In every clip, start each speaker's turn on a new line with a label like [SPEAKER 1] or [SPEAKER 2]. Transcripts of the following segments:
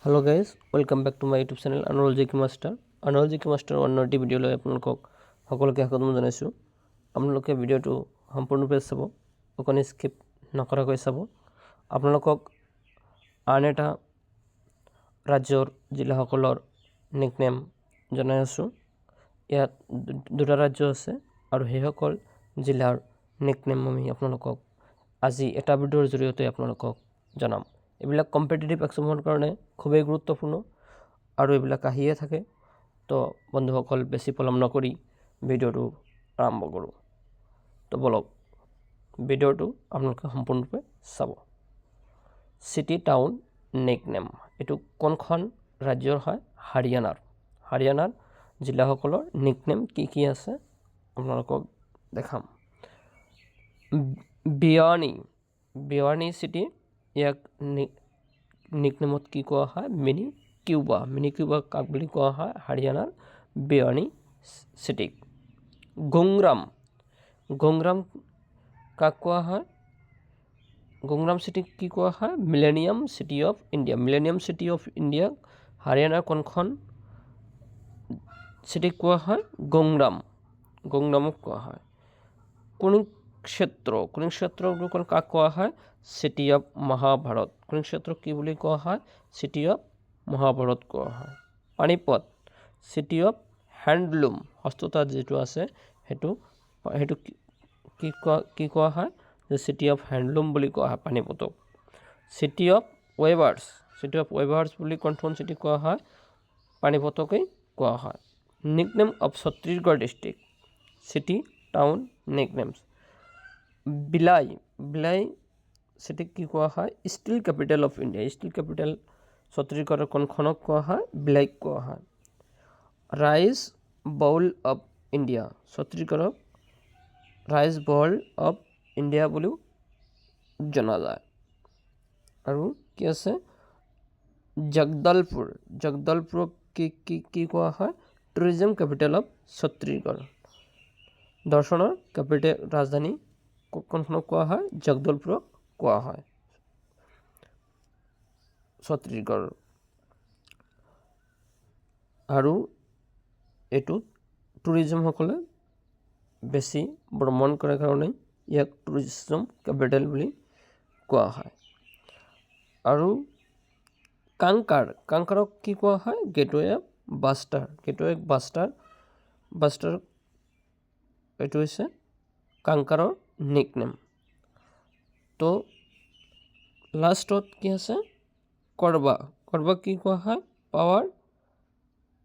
[SPEAKER 1] Hello' guys, welcome back to my YouTube channel Anowal GK master. Anwar GK master অন্য এটি ভিডিঅ'লৈ আপোনালোকক সকলোকে স্বাগতম জনাইছোঁ। আপোনালোকে ভিডিঅ'টো সম্পূৰ্ণৰূপে চাব, অকণি স্কিপ নকৰাকৈ চাব। আপোনালোকক আন এটা ৰাজ্যৰ জিলাসকলৰ নিকনেম জনাই আছোঁ। ইয়াত দুটা ৰাজ্য আছে আৰু সেইসকল জিলাৰ নিকনেম আমি আপোনালোকক আজি এটা ভিডিঅ'ৰ জৰিয়তে আপোনালোকক জনাম। এইবিলাক কম্পিটিটিভ এক্সামৰ কাৰণে খুবেই গুৰুত্বপূৰ্ণ আৰু এইবিলাক আহিয়ে থাকে। তো বন্ধুসকল, বেছি পলম নকৰি ভিডিঅ'টো আৰম্ভ কৰোঁ। তো বলক ভিডিঅ'টো আপোনালোকে সম্পূৰ্ণৰূপে চাব। চিটি টাউন নিকনেম, এইটো কোনখন ৰাজ্যৰ হয়? হাৰিয়ানাৰ জিলাসকলৰ নিকনেম কি আছে আপোনালোকক দেখাম। বিৱানী চিটি, ইয়াক নিকনেমত কি কোৱা হয়? মিনি কিউবা কাক বুলি কোৱা হয়? হাৰিয়ানাৰ বিৱানী চিটিক। গুংগ্ৰাম কাক কোৱা হয়? গুংগ্ৰাম চিটিক কি কোৱা হয়? Millennium city of India. হাৰিয়ানাৰ কোনখন চিটিক কোৱা হয়? গুংগ্ৰামক কোৱা হয়। কুৰুক্ষেত্ৰ কাক কোৱা হয়? City of Mahabharata. কুৰুক্ষেত্ৰক কি বুলি কোৱা হয়? চিটি অফ মহাভাৰত কোৱা হয়। পানিপত চিটি অফ হেণ্ডলুম, হস্ততাঁত যিটো আছে সেইটো কি কোৱা হয়? চিটি অফ হেণ্ডলুম বুলি কোৱা হয় পানিপতক। চিটি অফ ৱেভাৰ্ছ বুলি কোনখন চিটি কোৱা হয়? পানিপতকেই কোৱা হয়। Nickname of Chhattisgarh district, city town নিকনেমছ। বিলাই চিটিক কি কোৱা হয়? Steel capital of India. ছত্তীশগড়ৰ কোনখনক কোৱা হয়? বিলাইক কোৱা হয়। ৰাইচ বাউল অফ ইণ্ডিয়া, ছত্তীশগড়ক ৰাইচ বাউল অফ ইণ্ডিয়া বুলিও জনা যায়। আৰু কি আছে? জগদলপুৰক কি কোৱা হয়? Tourism capital of Chhattisgarh. দৰ্শনৰ ৰাজধানী কোনখনক কোৱা হয়? জগদলপুৰক কোৱা হয় ছত্তীশগড়। আৰু এইটো টুৰিজমসকলে বেছি ভ্ৰমণ কৰাৰ কাৰণে ইয়াক টুৰিজম কেপিটেল বুলি কোৱা হয়। আৰু কাংকাৰক কি কোৱা হয়? Gateway of buster. এইটো হৈছে কাংকাৰৰ নিকনেম। তো লাষ্টত কি আছে? কৰবাক কি কোৱা হয়? পাৱাৰ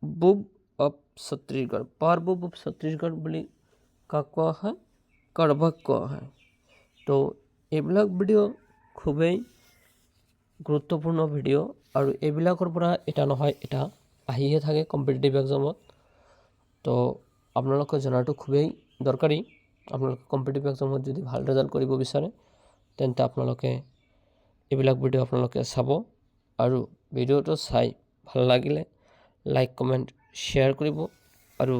[SPEAKER 1] বুব অফ ছত্তীশগড় বুলি কাক কোৱা হয়? কৰবাক কোৱা হয়। তো এইবিলাক ভিডিঅ' খুবেই গুৰুত্বপূৰ্ণ ভিডিঅ' আৰু এইবিলাকৰ পৰা এটা নহয় এটা আহিয়ে থাকে কম্পিটিটিভ এক্সামত। তো আপোনালোকে জনাটো খুবেই দৰকাৰী। আপোনালোকে কম্পিটিটিভ এক্সামত যদি ভাল ৰিজাল্ট কৰিব বিচাৰে তেন্তে আপোনালোকে এইবিলাক ভিডিঅ' আপোনালোকে চাব আৰু ভিডিঅ'টো চাই ভাল লাগিলে লাইক কমেণ্ট শ্বেয়াৰ কৰিব আৰু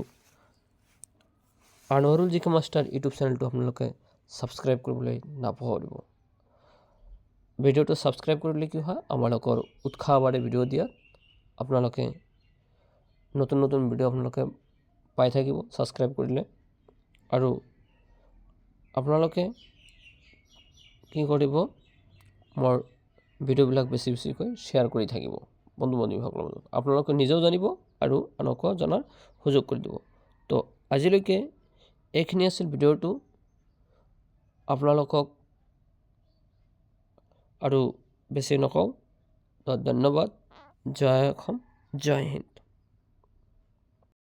[SPEAKER 1] আনোৱাৰুল জিকে মাষ্টাৰ ইউটিউব চেনেলটো আপোনালোকে ছাবস্ক্ৰাইব কৰিবলৈ নাপাহৰিব। ভিডিঅ'টো ছাবস্ক্ৰাইব কৰিলে কি হয়? আমালোকৰ উৎসাহ বাঢ়ে ভিডিঅ' দিয়াত। আপোনালোকে নতুন ভিডিঅ' আপোনালোকে পাই থাকিব ছাবস্ক্ৰাইব কৰিলে। আৰু আপোনালোকে কি কৰিব? মোৰ ভিডিঅ'বিলাক বেছিকৈ শ্বেয়াৰ কৰি থাকিব বন্ধু-বান্ধৱীসকলৰ মাজত। আপোনালোকে নিজেও জানিব আৰু আনকো জনাৰ সুযোগ কৰি দিব। তো আজিলৈকে এইখিনি আছিল ভিডিঅ'টো। আপোনালোকক আৰু বেছি নকওঁ। ধন্যবাদ। জয় অসম, জয় হিন্দ।